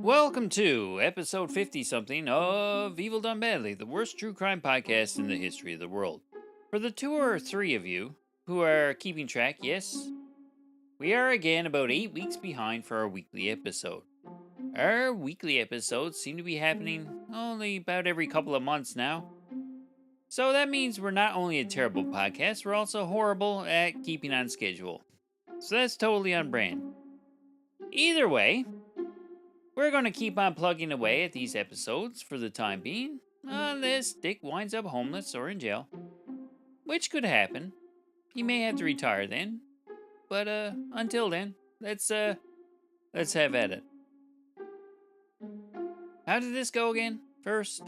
Welcome to episode 50-something of Evil Done Badly, the worst true crime podcast in the history of the world. For the 2 or 3 of you who are keeping track, yes, we are again about 8 weeks behind for our weekly episode. Our weekly episodes seem to be happening only about every couple of months now. So that means we're not only a terrible podcast, we're also horrible at keeping on schedule. So that's totally on brand. Either way, we're going to keep on plugging away at these episodes for the time being, unless Dick winds up homeless or in jail. Which could happen. He may have to retire then. But until then, let's have at it. How did this go again? First,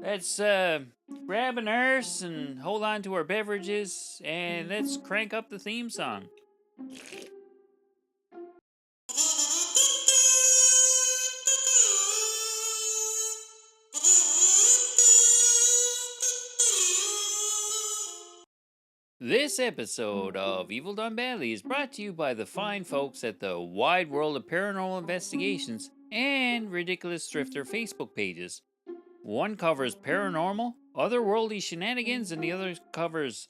let's grab a nurse and hold on to our beverages and let's crank up the theme song. This episode of Evil Done Badly is brought to you by the fine folks at the Wide World of Paranormal Investigations and Ridiculous Thrifter Facebook pages. One covers paranormal, otherworldly shenanigans, and the other covers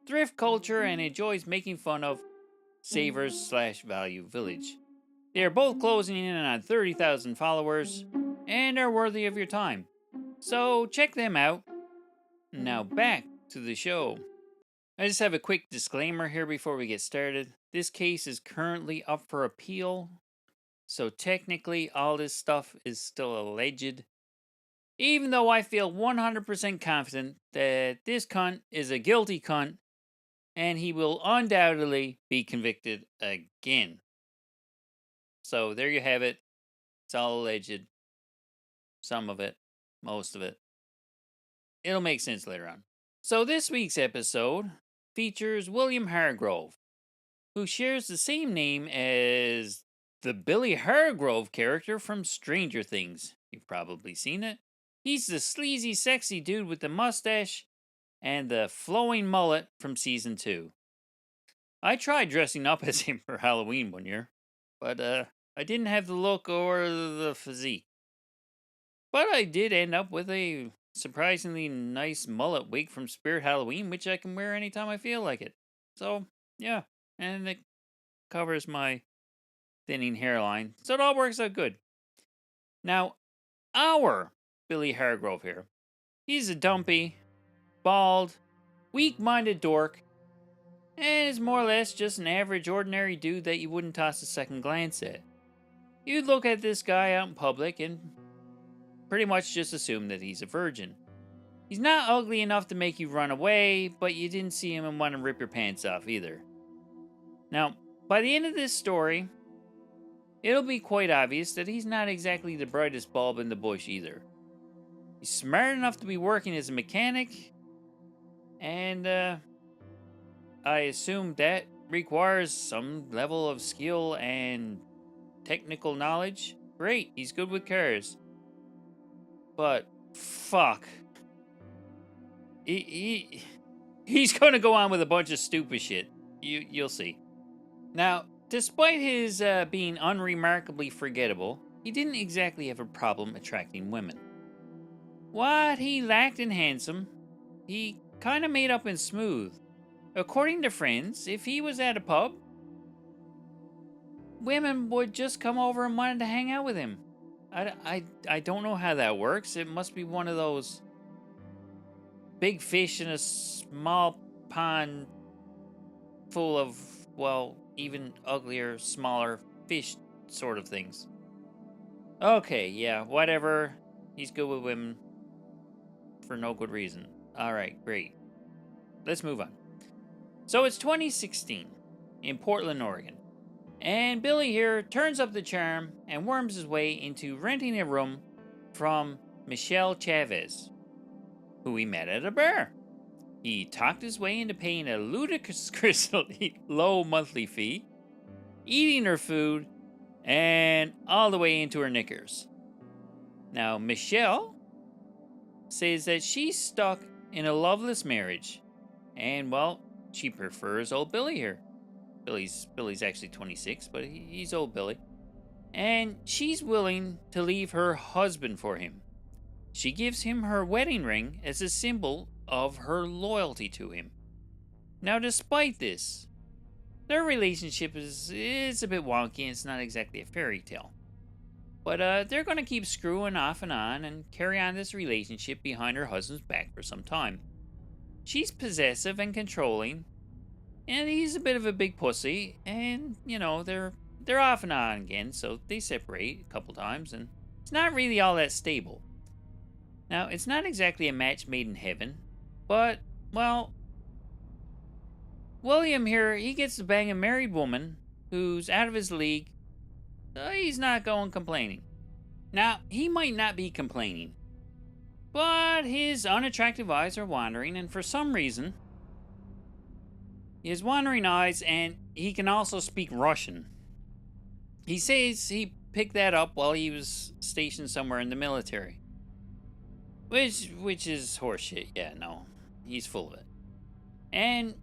thrift culture and enjoys making fun of Savers/Value Village. They are both closing in on 30,000 followers and are worthy of your time. So check them out. Now back to the show. I just have a quick disclaimer here before we get started. This case is currently up for appeal, so technically all this stuff is still alleged. Even though I feel 100% confident that this cunt is a guilty cunt, and he will undoubtedly be convicted again. So there you have it. It's all alleged. Some of it. Most of it. It'll make sense later on. So this week's episode features William Hargrove, who shares the same name as the Billy Hargrove character from Stranger Things. You've probably seen it. He's the sleazy, sexy dude with the mustache and the flowing mullet from season 2. I tried dressing up as him for Halloween one year, but I didn't have the look or the physique. But I did end up with a surprisingly nice mullet wig from Spirit Halloween, which I can wear anytime I feel like it. So, yeah, and it covers my thinning hairline, so it all works out good. Now, our Billy Hargrove here, he's a dumpy, bald, weak-minded dork, and is more or less just an average, ordinary dude that you wouldn't toss a second glance at. You'd look at this guy out in public and pretty much just assume that he's a virgin. He's not ugly enough to make you run away, but you didn't see him and want to rip your pants off either. Now, by the end of this story, it'll be quite obvious that he's not exactly the brightest bulb in the bush either. He's smart enough to be working as a mechanic, and I assume that requires some level of skill and technical knowledge. Great, he's good with cars. But fuck, he's gonna go on with a bunch of stupid shit. You'll see. Now, despite his being unremarkably forgettable, he didn't exactly have a problem attracting women. What he lacked in handsome, he kind of made up in smooth. According to friends, if he was at a pub, women would just come over and wanted to hang out with him. I don't know how that works. It must be one of those big fish in a small pond full of, well, even uglier, smaller fish sort of things. Okay, yeah, whatever. He's good with women for no good reason. Alright, great. Let's move on. So it's 2016 in Portland, Oregon. And Billy here turns up the charm and worms his way into renting a room from Michelle Chavez, who he met at a bar. He talked his way into paying a ludicrously low monthly fee, eating her food, and all the way into her knickers. Now, Michelle says that she's stuck in a loveless marriage, and, well, she prefers old Billy here. Billy's actually 26, but he's old Billy. and she's willing to leave her husband for him. She gives him her wedding ring as a symbol of her loyalty to him. Now, despite this, their relationship is a bit wonky and it's not exactly a fairy tale. But they're going to keep screwing off and on and carry on this relationship behind her husband's back for some time. She's possessive and controlling, and he's a bit of a big pussy, and, they're off and on again, so they separate a couple times, and it's not really all that stable. Now, it's not exactly a match made in heaven, but, well, William here, he gets to bang a married woman who's out of his league, so he's not going complaining. Now, he might not be complaining, but his unattractive eyes are wandering, and for some reason, he has wandering eyes, and he can also speak Russian. He says he picked that up while he was stationed somewhere in the military. Which is horseshit. Yeah, no. He's full of it. And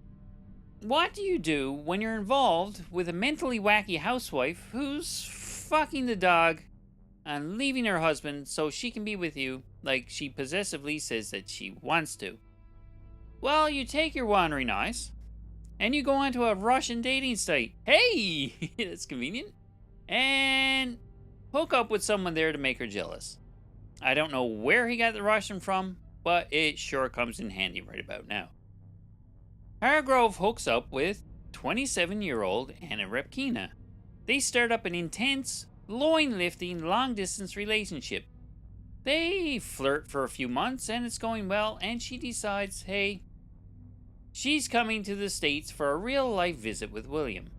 what do you do when you're involved with a mentally wacky housewife who's fucking the dog and leaving her husband so she can be with you like she possessively says that she wants to? Well, you take your wandering eyes and you go onto a Russian dating site. Hey! That's convenient. And hook up with someone there to make her jealous. I don't know where he got the Russian from, but it sure comes in handy right about now. Hargrove hooks up with 27-year-old Anna Repkina. They start up an intense, loin-lifting, long-distance relationship. They flirt for a few months, and it's going well, and she decides, hey, she's coming to the States for a real-life visit with William.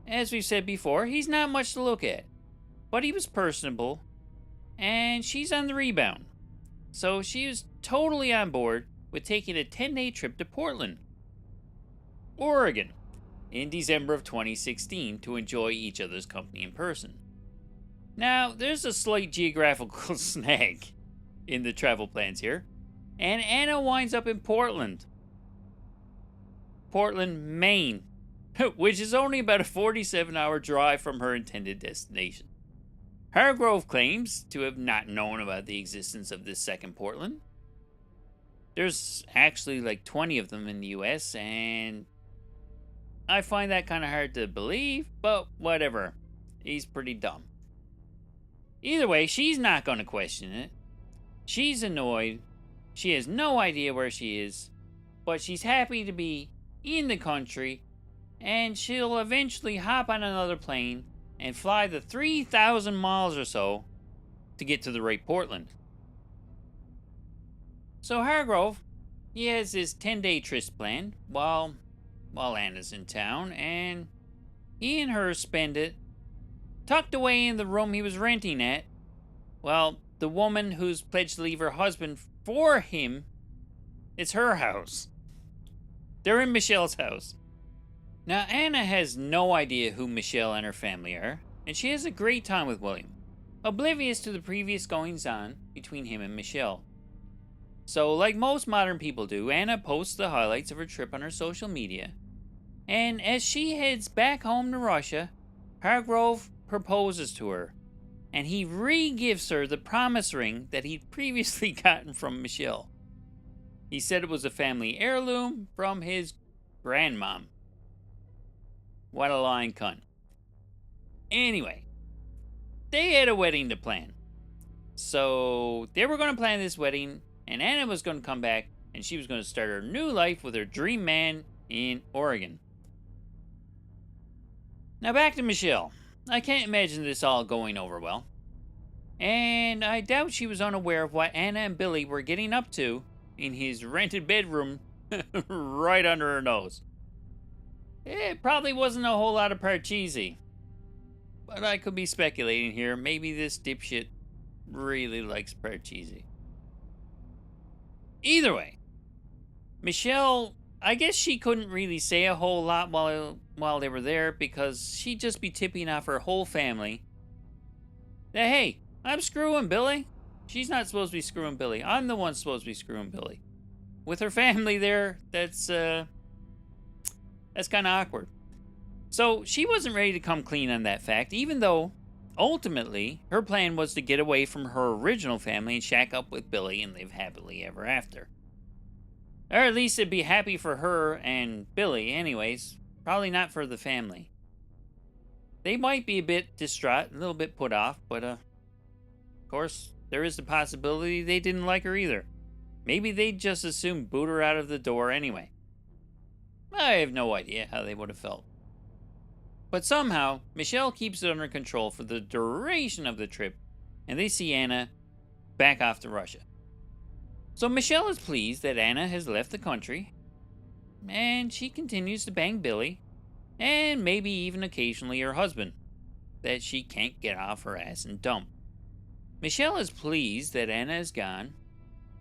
As we've said before, he's not much to look at, but he was personable, and she's on the rebound. So she is totally on board with taking a 10-day trip to Portland, Oregon, in December of 2016 to enjoy each other's company in person. Now, there's a slight geographical snag in the travel plans here, and Anna winds up in Portland, Maine, which is only about a 47-hour drive from her intended destination. Hargrove claims to have not known about the existence of this second Portland. There's actually like 20 of them in the US, and I find that kind of hard to believe, but whatever. He's pretty dumb. Either way, she's not going to question it. She's annoyed. She has no idea where she is, but she's happy to be in the country, and she'll eventually hop on another plane and fly the 3,000 miles or so to get to the right Portland. So Hargrove, he has his 10-day tryst planned while Anna's in town, and he and her spend it tucked away in the room he was renting at. Well, the woman who's pledged to leave her husband for him, it's her house. They're in Michelle's house. Now, Anna has no idea who Michelle and her family are, and she has a great time with William, oblivious to the previous goings-on between him and Michelle. So, like most modern people do, Anna posts the highlights of her trip on her social media, and as she heads back home to Russia, Hargrove proposes to her, and he re-gives her the promise ring that he'd previously gotten from Michelle. He said it was a family heirloom from his grandmom. What a lying cunt. Anyway, they had a wedding to plan. So they were going to plan this wedding, and Anna was going to come back, and she was going to start her new life with her dream man in Oregon. Now back to Michelle. I can't imagine this all going over well. And I doubt she was unaware of what Anna and Billy were getting up to in his rented bedroom right under her nose. It probably wasn't a whole lot of parcheesi. But I could be speculating here. Maybe this dipshit really likes parcheesi. Either way, Michelle, I guess she couldn't really say a whole lot while they were there, because she'd just be tipping off her whole family that, hey, I'm screwing Billy. She's not supposed to be screwing Billy. I'm the one supposed to be screwing Billy. With her family there, that's kind of awkward. So she wasn't ready to come clean on that fact, even though ultimately her plan was to get away from her original family and shack up with Billy and live happily ever after. Or at least it'd be happy for her and Billy, anyways. Probably not for the family. They might be a bit distraught, a little bit put off, but of course, there is the possibility they didn't like her either. Maybe they'd just as soon boot her out of the door anyway. I have no idea how they would have felt. But somehow, Michelle keeps it under control for the duration of the trip, and they see Anna back off to Russia. So Michelle is pleased that Anna has left the country, and she continues to bang Billy, and maybe even occasionally her husband, that she can't get off her ass and dump. Michelle is pleased that Anna is gone,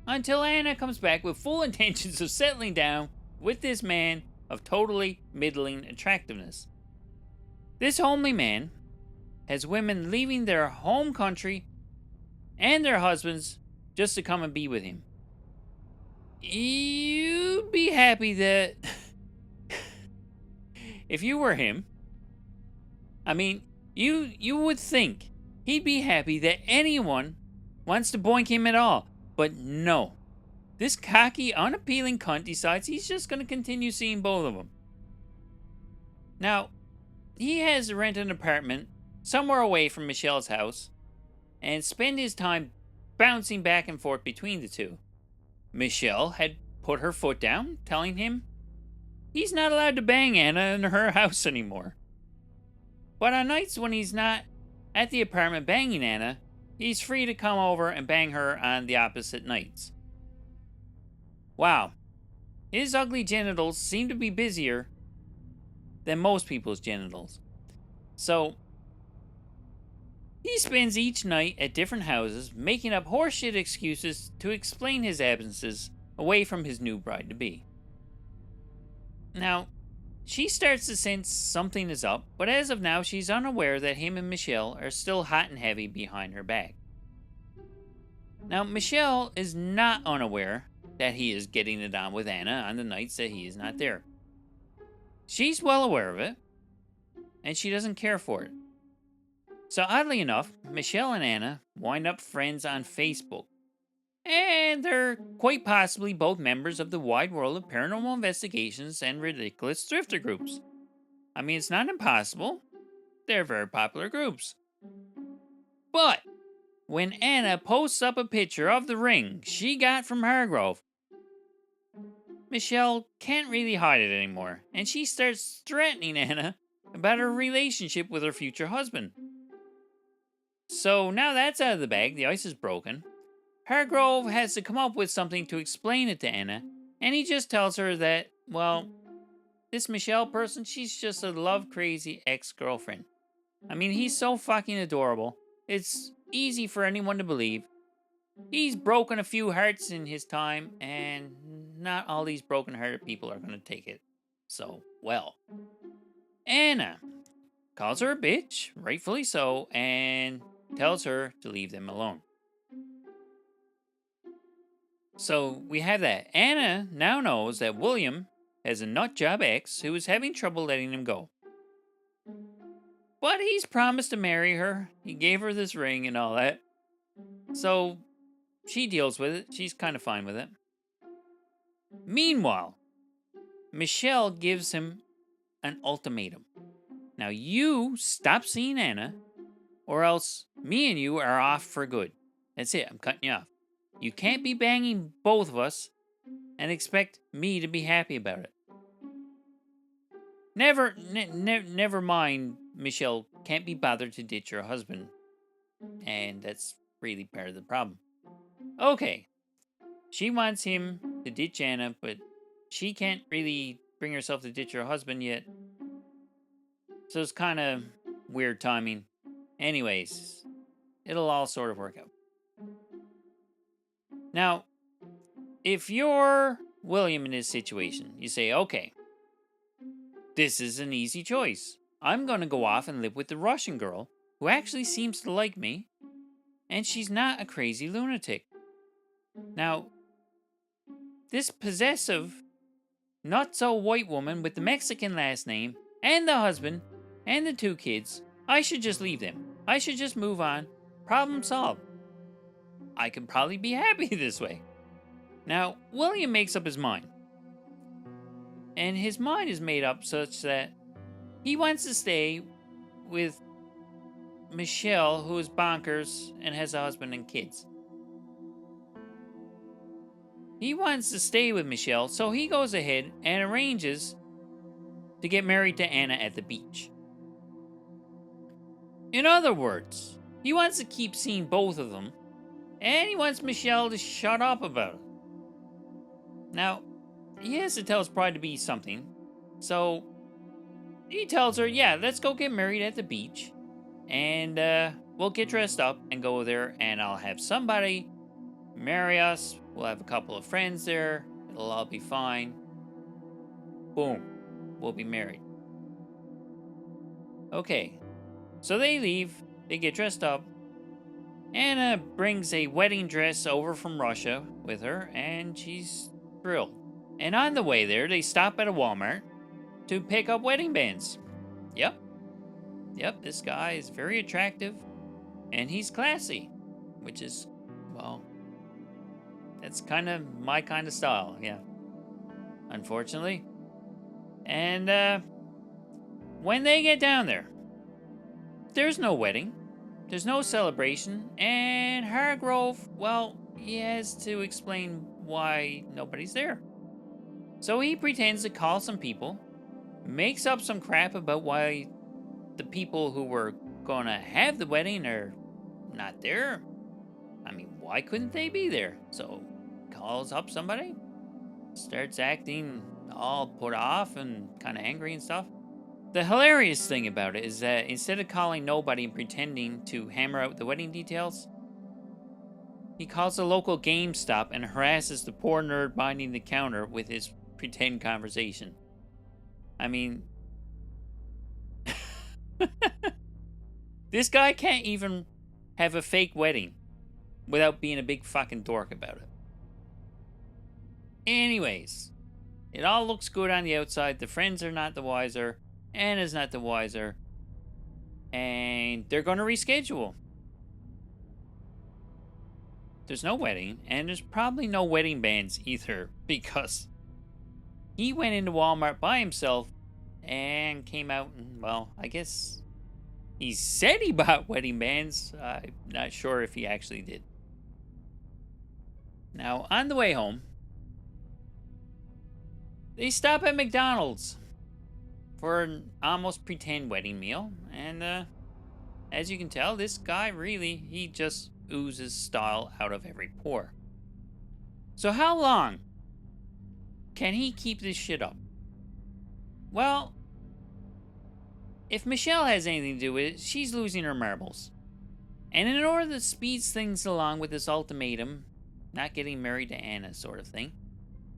until Anna comes back with full intentions of settling down with this man of totally middling attractiveness. This homely man has women leaving their home country and their husbands just to come and be with him. You'd be happy that if you were him, I mean, you would think he'd be happy that anyone wants to boink him at all. But no. This cocky, unappealing cunt decides he's just going to continue seeing both of them. Now, he has to rent an apartment somewhere away from Michelle's house and spend his time bouncing back and forth between the two. Michelle had put her foot down, telling him he's not allowed to bang Anna in her house anymore. But on nights when he's not at the apartment banging Anna, he's free to come over and bang her on the opposite nights. Wow. His ugly genitals seem to be busier than most people's genitals. So, he spends each night at different houses making up horseshit excuses to explain his absences away from his new bride-to-be. Now, she starts to sense something is up, but as of now, she's unaware that him and Michelle are still hot and heavy behind her back. Now, Michelle is not unaware that he is getting it on with Anna on the nights that he is not there. She's well aware of it, and she doesn't care for it. So oddly enough, Michelle and Anna wind up friends on Facebook. And they're quite possibly both members of the wide world of paranormal investigations and ridiculous thrifter groups. I mean, it's not impossible. They're very popular groups. But when Anna posts up a picture of the ring she got from Hargrove, Michelle can't really hide it anymore, and she starts threatening Anna about her relationship with her future husband. So now that's out of the bag, the ice is broken. Hargrove has to come up with something to explain it to Anna, and he just tells her that, well, this Michelle person, she's just a love-crazy ex-girlfriend. I mean, he's so fucking adorable. It's easy for anyone to believe. He's broken a few hearts in his time, and not all these broken-hearted people are going to take it so well. Anna calls her a bitch, rightfully so, and tells her to leave them alone. So we have that. Anna now knows that William has a nutjob ex who is having trouble letting him go. But he's promised to marry her. He gave her this ring and all that. So she deals with it. She's kind of fine with it. Meanwhile, Michelle gives him an ultimatum. Now you stop seeing Anna, or else me and you are off for good. That's it. I'm cutting you off. You can't be banging both of us and expect me to be happy about it. Never mind, Michelle can't be bothered to ditch her husband. And that's really part of the problem. Okay. She wants him to ditch Anna, but she can't really bring herself to ditch her husband yet. So it's kind of weird timing. Anyways, it'll all sort of work out. Now, if you're William in this situation, you say, okay, this is an easy choice. I'm going to go off and live with the Russian girl who actually seems to like me, and she's not a crazy lunatic. Now, this possessive, not-so-white woman with the Mexican last name and the husband and the 2 kids. I should just leave them. I should just move on. Problem solved. I could probably be happy this way. Now, William makes up his mind. And his mind is made up such that he wants to stay with Michelle, who is bonkers and has a husband and kids. He wants to stay with Michelle, so he goes ahead and arranges to get married to Anna at the beach. In other words, he wants to keep seeing both of them, and he wants Michelle to shut up about it. Now, he has to tell his bride to be something, so he tells her, yeah, let's go get married at the beach, and we'll get dressed up and go there, and I'll have somebody marry us. We'll have a couple of friends there. It'll all be fine. Boom. We'll be married. Okay. So they leave. They get dressed up. Anna brings a wedding dress over from Russia with her, and she's thrilled. And on the way there, they stop at a Walmart to pick up wedding bands. Yep, this guy is very attractive, and he's classy, which is, well, that's kind of my kind of style, yeah. Unfortunately. And when they get down there, there's no wedding. There's no celebration. And Hargrove, well, he has to explain why nobody's there. So he pretends to call some people, makes up some crap about why the people who were gonna have the wedding are not there. I mean, why couldn't they be there? So calls up somebody, starts acting all put off and kind of angry and stuff. The hilarious thing about it is that instead of calling nobody and pretending to hammer out the wedding details, he calls a local GameStop and harasses the poor nerd minding the counter with his pretend conversation. I mean, this guy can't even have a fake wedding without being a big fucking dork about it. Anyways, it all looks good on the outside. The friends are not the wiser. Anna's not the wiser. And they're going to reschedule. There's no wedding, and there's probably no wedding bands either, because he went into Walmart by himself and came out and, well, I guess he said he bought wedding bands. I'm not sure if he actually did. Now, on the way home, they stop at McDonald's for an almost pretend wedding meal. And as you can tell, this guy really, he just oozes style out of every pore. So how long can he keep this shit up? Well, if Michelle has anything to do with it, she's losing her marbles. And in order to speed things along with this ultimatum, not getting married to Anna sort of thing,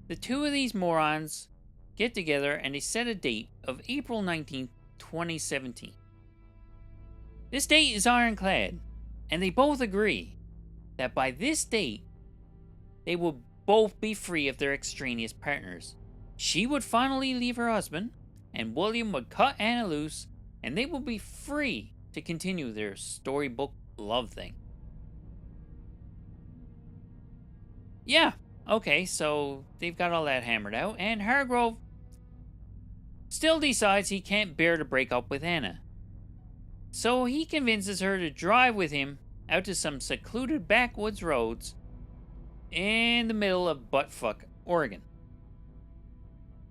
the two of these morons get together and they set a date of April 19th, 2017. This date is ironclad, and they both agree that by this date, they will both be free of their extraneous partners. She would finally leave her husband, and William would cut Anna loose, and they will be free to continue their storybook love thing. Yeah, okay, so they've got all that hammered out, and Hargrove still decides he can't bear to break up with Anna. So he convinces her to drive with him out to some secluded backwoods roads in the middle of buttfuck Oregon.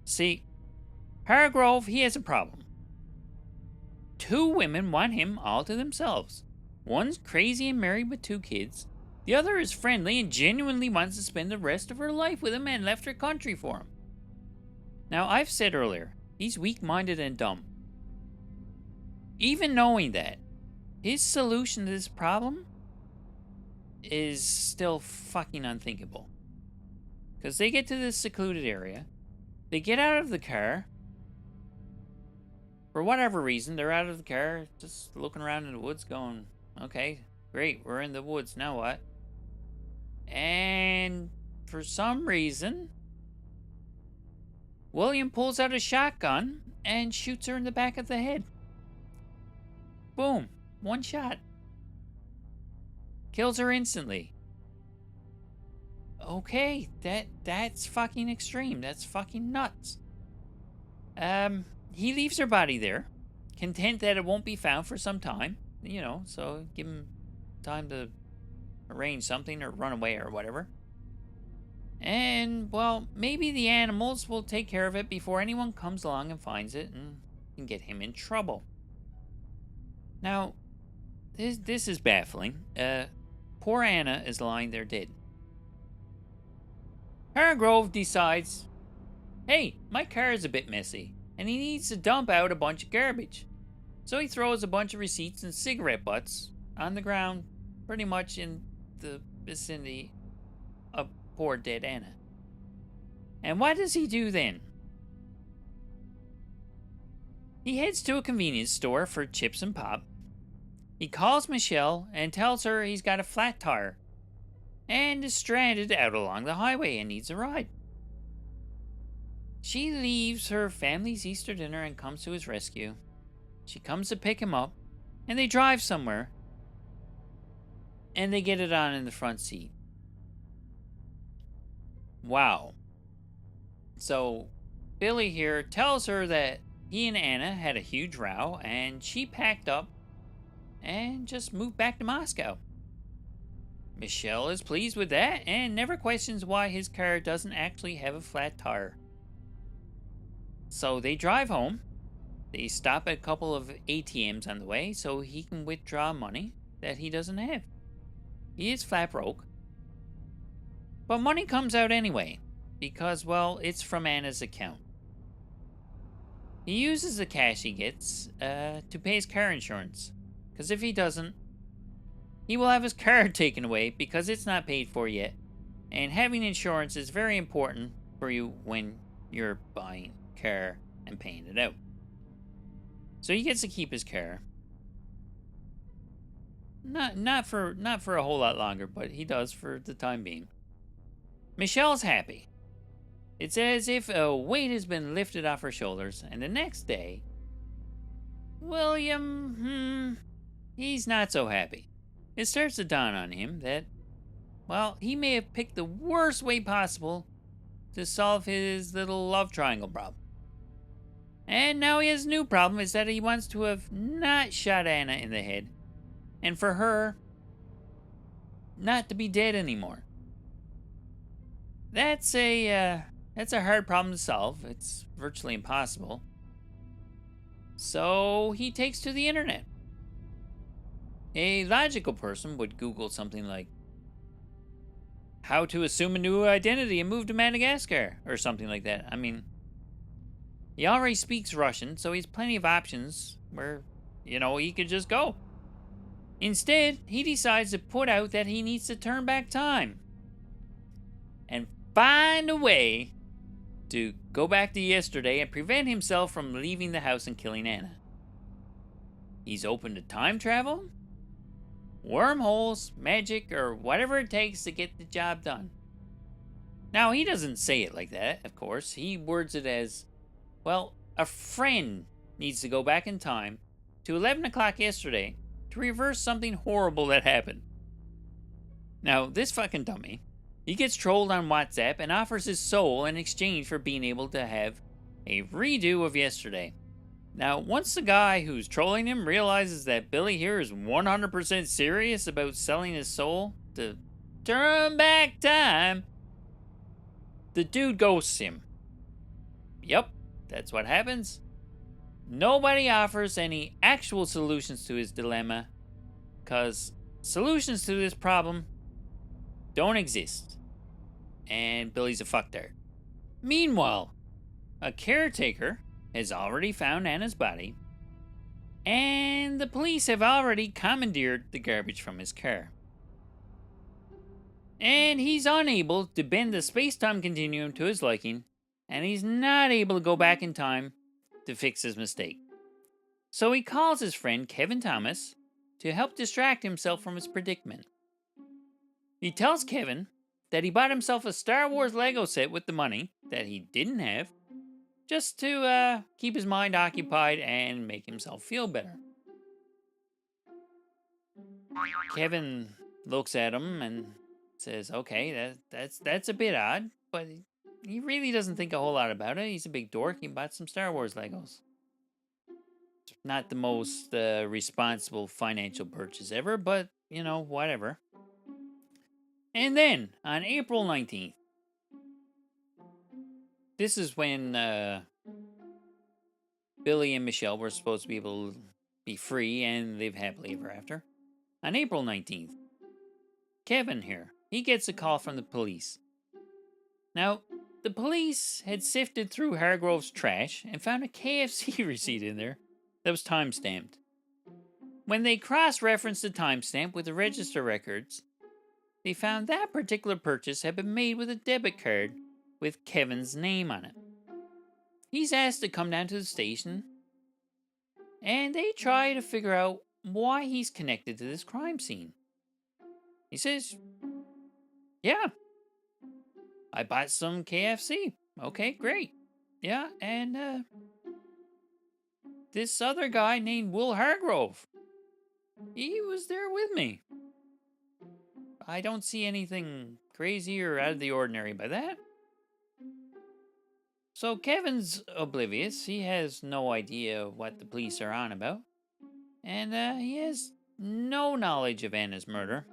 See, Hargrove, he has a problem. Two women want him all to themselves. One's crazy and married with 2 kids. The other is friendly and genuinely wants to spend the rest of her life with him and left her country for him. Now, I've said earlier, he's weak-minded and dumb. Even knowing that, his solution to this problem is still fucking unthinkable. Because they get to this secluded area, they get out of the car. For whatever reason, they're out of the car, just looking around in the woods going, okay, great, we're in the woods, now what? And for some reason, William pulls out a shotgun and shoots her in the back of the head. Boom. One shot. Kills her instantly. Okay, that's fucking extreme. That's fucking nuts. He leaves her body there, content that it won't be found for some time. You know, so give him time to arrange something or run away or whatever. And, well, maybe the animals will take care of it before anyone comes along and finds it and can get him in trouble. Now, this is baffling. Poor Anna is lying there dead. Hargrove decides, hey, my car is a bit messy, and he needs to dump out a bunch of garbage. So he throws a bunch of receipts and cigarette butts on the ground, pretty much in the vicinity of poor dead Anna. And what does he do then? He heads to a convenience store for chips and pop. He calls Michelle and tells her he's got a flat tire and is stranded out along the highway and needs a ride. She leaves her family's Easter dinner and comes to his rescue. She comes to pick him up, and they drive somewhere, and they get it on in the front seat. Wow. So, Billy here tells her that he and Anna had a huge row, and she packed up and just moved back to Moscow. Michelle is pleased with that and never questions why his car doesn't actually have a flat tire. So they drive home. They stop at a couple of ATMs on the way so he can withdraw money that he doesn't have. He is flat broke. But money comes out anyway because, well, it's from Anna's account. He uses the cash he gets to pay his car insurance. Because if he doesn't, he will have his car taken away because it's not paid for yet. And having insurance is very important for you when you're buying a car and paying it out. So he gets to keep his car. Not for a whole lot longer, but he does for the time being. Michelle's happy. It's as if a weight has been lifted off her shoulders, and the next day, William, he's not so happy. It starts to dawn on him that, well, he may have picked the worst way possible to solve his little love triangle problem. And now he has a new problem, is that he wants to have not shot Anna in the head, and for her not to be dead anymore. That's a hard problem to solve. It's virtually impossible. So he takes to the internet. A logical person would Google something like, how to assume a new identity and move to Madagascar, or something like that. I mean, he already speaks Russian, so he has plenty of options where, he could just go. Instead, he decides to put out that he needs to turn back time and find a way to go back to yesterday and prevent himself from leaving the house and killing Anna. He's open to time travel, wormholes, magic, or whatever it takes to get the job done. Now, he doesn't say it like that, of course. He words it as, well, a friend needs to go back in time to 11 o'clock yesterday to reverse something horrible that happened. Now, this fucking dummy, he gets trolled on WhatsApp and offers his soul in exchange for being able to have a redo of yesterday. Now, once the guy who's trolling him realizes that Billy here is 100% serious about selling his soul to turn back time, the dude ghosts him. Yep, that's what happens. Nobody offers any actual solutions to his dilemma, because solutions to this problem don't exist. And Billy's a fucktard. Meanwhile, a caretaker has already found Anna's body, and the police have already commandeered the garbage from his car. And he's unable to bend the space-time continuum to his liking, and he's not able to go back in time to fix his mistake. So he calls his friend Kevin Thomas to help distract himself from his predicament. He tells Kevin that he bought himself a Star Wars Lego set with the money that he didn't have, just to keep his mind occupied and make himself feel better. Kevin looks at him and says, okay, that's a bit odd, but he really doesn't think a whole lot about it. He's a big dork. He bought some Star Wars Legos. Not the most responsible financial purchase ever, but, you know, whatever. And then, on April 19th, this is when Billy and Michelle were supposed to be able to be free and live happily ever after. On April 19th, Kevin here, he gets a call from the police. Now, the police had sifted through Hargrove's trash and found a KFC receipt in there that was time-stamped. When they cross-referenced the timestamp with the register records, they found that particular purchase had been made with a debit card with Kevin's name on it. He's asked to come down to the station, and they try to figure out why he's connected to this crime scene. He says, yeah, I bought some KFC. Okay, great. Yeah, and this other guy named Will Hargrove, he was there with me. I don't see anything crazy or out of the ordinary by that. So Kevin's oblivious. He has no idea what the police are on about. And he has no knowledge of Anna's murder.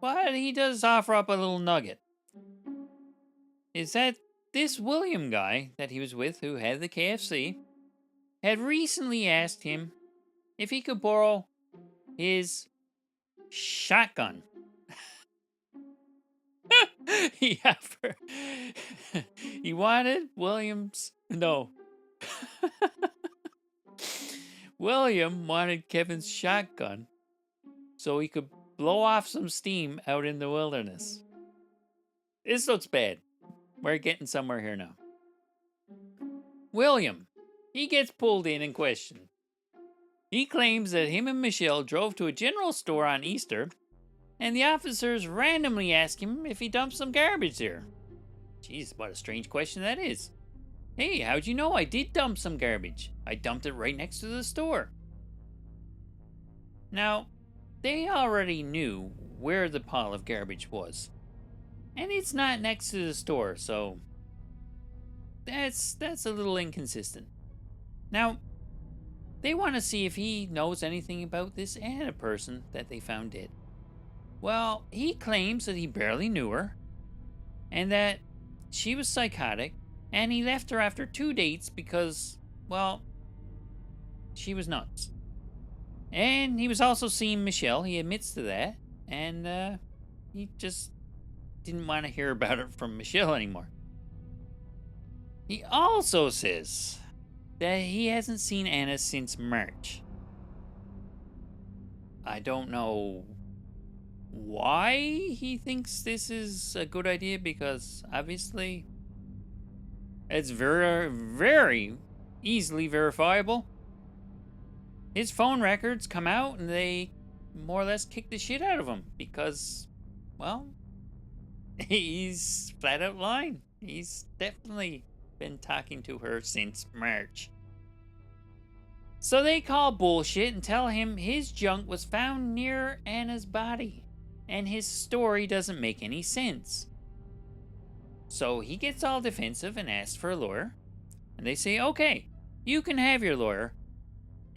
But he does offer up a little nugget. Is that this William guy that he was with, who had the KFC, had recently asked him if he could borrow his shotgun. He wanted William's... No. William wanted Kevin's shotgun so he could blow off some steam out in the wilderness. This looks bad. We're getting somewhere here now. William, he gets pulled in and questioned. He claims that him and Michelle drove to a general store on Easter, and the officers randomly ask him if he dumped some garbage there. Jeez, what a strange question that is. Hey, how'd you know I did dump some garbage? I dumped it right next to the store. Now, they already knew where the pile of garbage was. And it's not next to the store, so that's a little inconsistent. Now, they want to see if he knows anything about this Anna person that they found dead. Well, he claims that he barely knew her, and that she was psychotic, and he left her after 2 dates because, well, she was nuts. And he was also seeing Michelle, he admits to that, and he just didn't want to hear about it from Michelle anymore. He also says that he hasn't seen Anna since March. I don't know why he thinks this is a good idea, because obviously it's very, very easily verifiable. His phone records come out and they more or less kick the shit out of him because, well, he's flat out lying. He's definitely been talking to her since March. So they call bullshit and tell him his junk was found near Anna's body, and his story doesn't make any sense. So he gets all defensive and asks for a lawyer, and they say, okay, you can have your lawyer,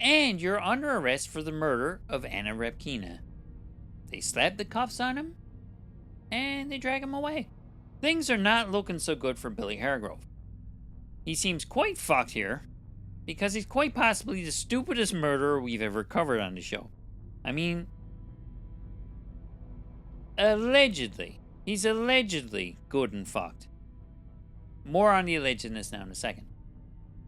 and you're under arrest for the murder of Anna Repkina. They slap the cuffs on him, and they drag him away. Things are not looking so good for Billy Hargrove. He seems quite fucked here, because he's quite possibly the stupidest murderer we've ever covered on the show. I mean, allegedly. He's allegedly good and fucked. More on the allegedness now in a second.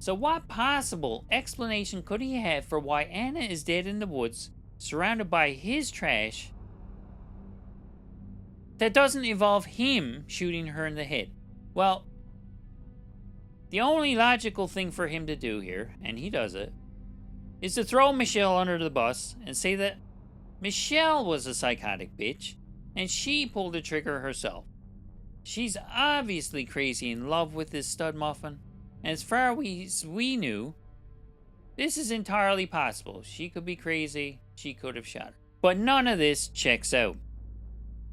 So what possible explanation could he have for why Anna is dead in the woods, surrounded by his trash, that doesn't involve him shooting her in the head? Well, the only logical thing for him to do here, and he does it, is to throw Michelle under the bus and say that Michelle was a psychotic bitch and she pulled the trigger herself. She's obviously crazy in love with this stud muffin. And as far as we knew, this is entirely possible. She could be crazy. She could have shot her. But none of this checks out.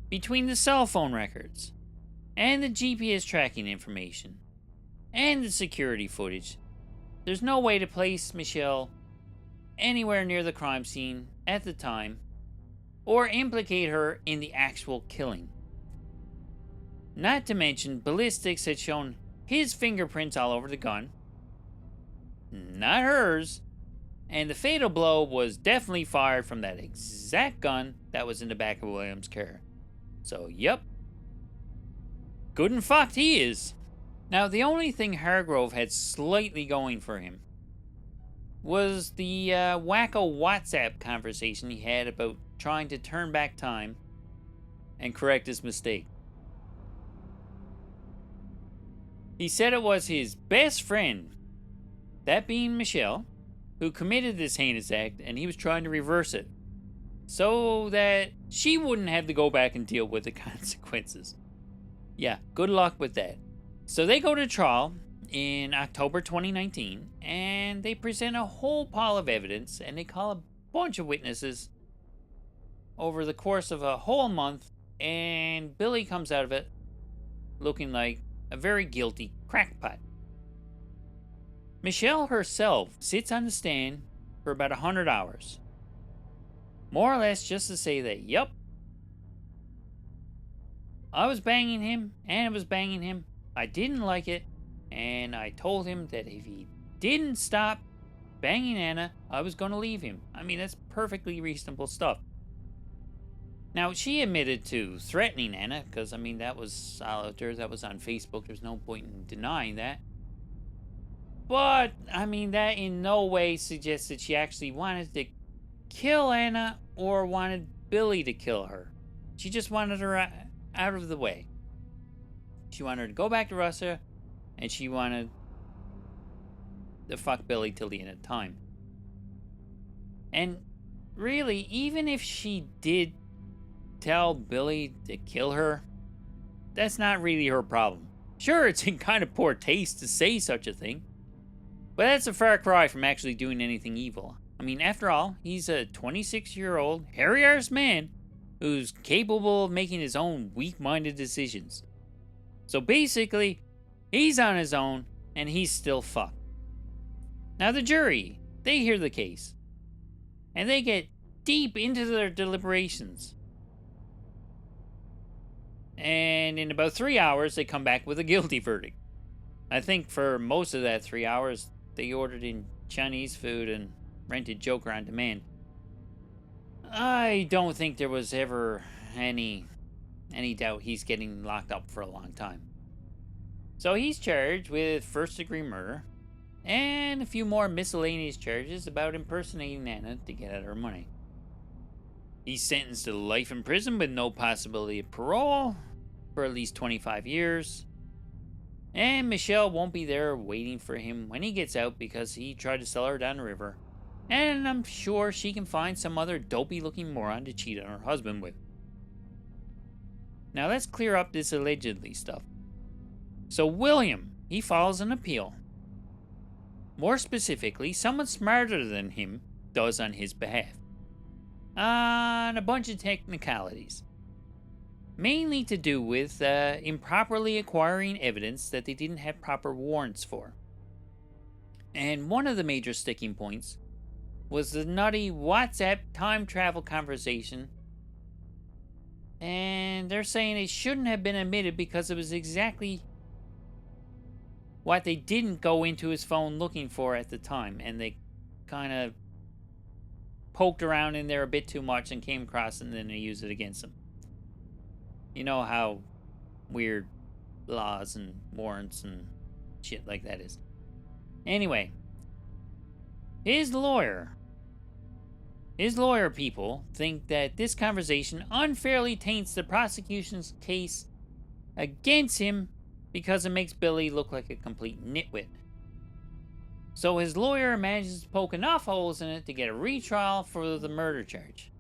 Between the cell phone records, and the GPS tracking information, and the security footage, there's no way to place Michelle anywhere near the crime scene at the time, or implicate her in the actual killing. Not to mention, ballistics had shown his fingerprints all over the gun, not hers, and the fatal blow was definitely fired from that exact gun that was in the back of William's car. So, yep. Good and fucked he is. Now, the only thing Hargrove had slightly going for him was the wacko WhatsApp conversation he had about trying to turn back time and correct his mistake. He said it was his best friend, that being Michelle, who committed this heinous act, and he was trying to reverse it so that she wouldn't have to go back and deal with the consequences. Yeah, good luck with that. So they go to trial in October 2019, and they present a whole pile of evidence, and they call a bunch of witnesses over the course of a whole month, and Billy comes out of it looking like a very guilty crackpot. Michelle herself sits on the stand for about 100 hours. More or less just to say that, yep, I was banging him, Anna was banging him, I didn't like it, and I told him that if he didn't stop banging Anna, I was going to leave him. I mean, that's perfectly reasonable stuff. Now, she admitted to threatening Anna, because, I mean, that was out there, that was on Facebook, there's no point in denying that. But, I mean, that in no way suggests that she actually wanted to kill Anna or wanted Billy to kill her. She just wanted her out of the way. She wanted her to go back to Russia, and she wanted to fuck Billy till the end of time. And really, even if she did tell Billy to kill her, that's not really her problem. Sure, it's in kind of poor taste to say such a thing, but that's a far cry from actually doing anything evil. I mean, after all, he's a 26-year-old, hairy-ass man who's capable of making his own weak-minded decisions. So basically, he's on his own, and he's still fucked. Now the jury, they hear the case, and they get deep into their deliberations. And in about 3 hours, they come back with a guilty verdict. I think for most of that 3 hours, they ordered in Chinese food and rented Joker on demand. I don't think there was ever any doubt he's getting locked up for a long time. So he's charged with first-degree murder and a few more miscellaneous charges about impersonating Anna to get at her money. He's sentenced to life in prison with no possibility of parole for at least 25 years. And Michelle won't be there waiting for him when he gets out because he tried to sell her down the river. And I'm sure she can find some other dopey-looking moron to cheat on her husband with. Now let's clear up this allegedly stuff. So William, he files an appeal. More specifically, someone smarter than him does on his behalf. On a bunch of technicalities. Mainly to do with improperly acquiring evidence that they didn't have proper warrants for. And one of the major sticking points was the nutty WhatsApp time travel conversation. And they're saying it shouldn't have been admitted because it was exactly what they didn't go into his phone looking for at the time. And they kind of poked around in there a bit too much and came across it, and then they used it against him. You know how weird laws and warrants and shit like that is. Anyway, his lawyer people think that this conversation unfairly taints the prosecution's case against him because it makes Billy look like a complete nitwit. So his lawyer manages to poke enough holes in it to get a retrial for the murder charge.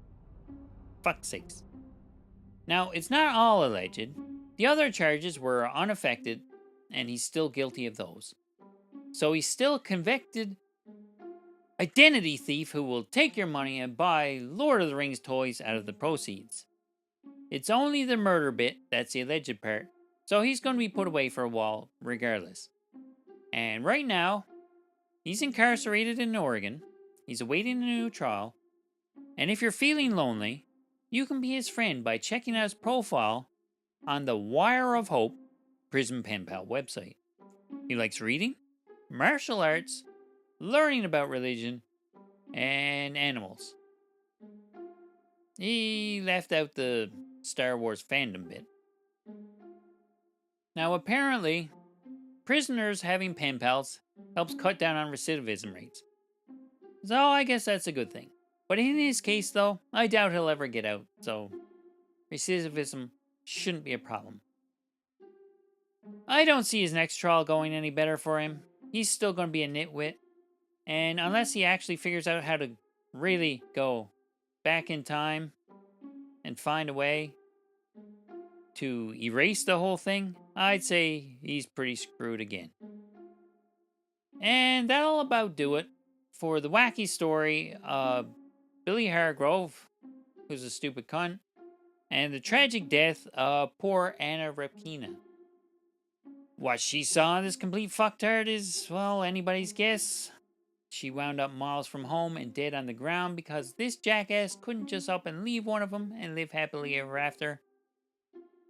Fuck's sakes. Now, it's not all alleged. The other charges were unaffected, and he's still guilty of those. So he's still a convicted identity thief who will take your money and buy Lord of the Rings toys out of the proceeds. It's only the murder bit that's the alleged part, so he's going to be put away for a while regardless. And right now, he's incarcerated in Oregon. He's awaiting a new trial. And if you're feeling lonely, you can be his friend by checking out his profile on the Wire of Hope Prison Pen Pal website. He likes reading, martial arts, learning about religion, and animals. He left out the Star Wars fandom bit. Now, apparently, prisoners having pen pals helps cut down on recidivism rates. So I guess that's a good thing. But in his case, though, I doubt he'll ever get out, so recidivism shouldn't be a problem. I don't see his next trial going any better for him. He's still going to be a nitwit. And unless he actually figures out how to really go back in time and find a way to erase the whole thing, I'd say he's pretty screwed again. And that'll about do it for the wacky story of Billy Hargrove, who's a stupid cunt, and the tragic death of poor Anna Repkina. What she saw in this complete fucktard is, well, anybody's guess. She wound up miles from home and dead on the ground because this jackass couldn't just up and leave one of them and live happily ever after.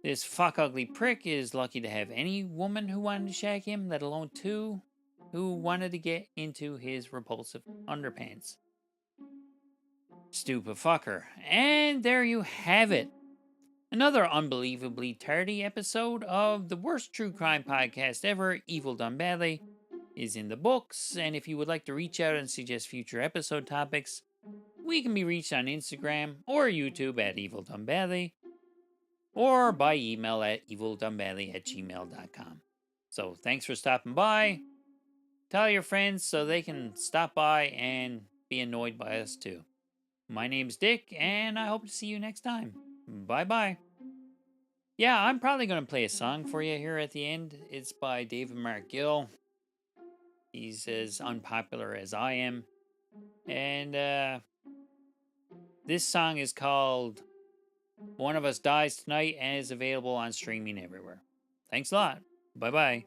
This fuck ugly prick is lucky to have any woman who wanted to shag him, let alone two who wanted to get into his repulsive underpants. Stupid fucker. And there you have it. Another unbelievably tardy episode of the worst true crime podcast ever, Evil Done Badly, is in the books. And if you would like to reach out and suggest future episode topics, we can be reached on Instagram or YouTube at Evil Done Badly, or by email at evildonebadly@gmail.com. So thanks for stopping by. Tell your friends so they can stop by and be annoyed by us too. My name's Dick, and I hope to see you next time. Bye-bye. Yeah, I'm probably going to play a song for you here at the end. It's by David Mark Gill. He's as unpopular as I am. And this song is called One of Us Dies Tonight and is available on streaming everywhere. Thanks a lot. Bye-bye.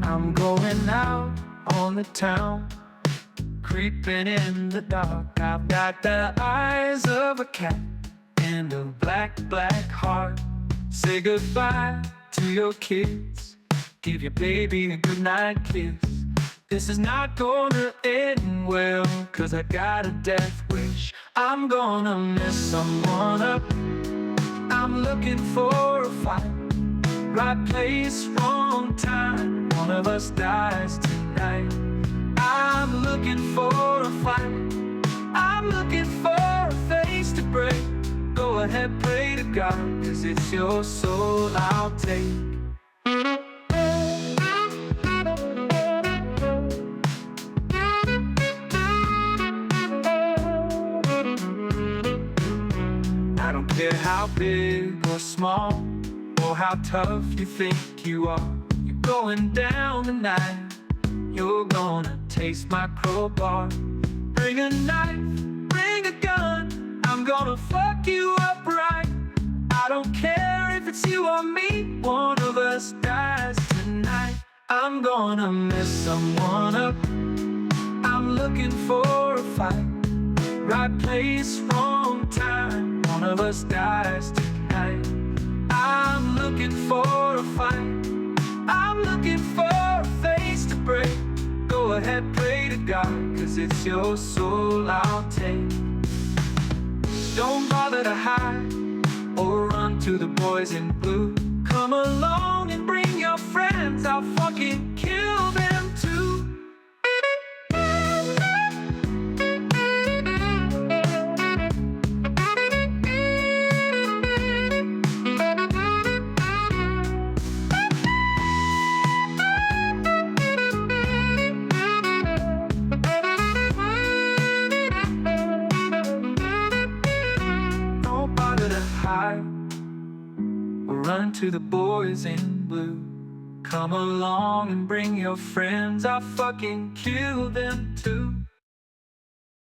I'm going out on the town, creeping in the dark. I've got the eyes of a cat and a black, black heart. Say goodbye to your kids, give your baby a goodnight kiss. This is not gonna end well, 'cause I got a death wish. I'm gonna mess someone up, I'm looking for a fight. Right place, wrong time, one of us dies tonight. I'm looking for a fight, I'm looking for a face to break. Go ahead, pray to God, 'cause it's your soul I'll take. I don't care how big or small, or how tough you think you are. You're going down tonight, you're gonna taste my crowbar. Bring a knife, bring a gun, I'm gonna fuck you up right. I don't care if it's you or me, one of us dies tonight. I'm gonna mess someone up, I'm looking for a fight. Right place, wrong time, one of us dies tonight. I'm looking for a fight, I'm looking for a face to break. Go ahead, pray to God, 'cause it's your soul I'll take. Don't bother to hide or run to the boys in blue. Come along and bring your friends, I'll fucking kill them too. run to the boys in blue. Come along and bring your friends, I'll fucking kill them too.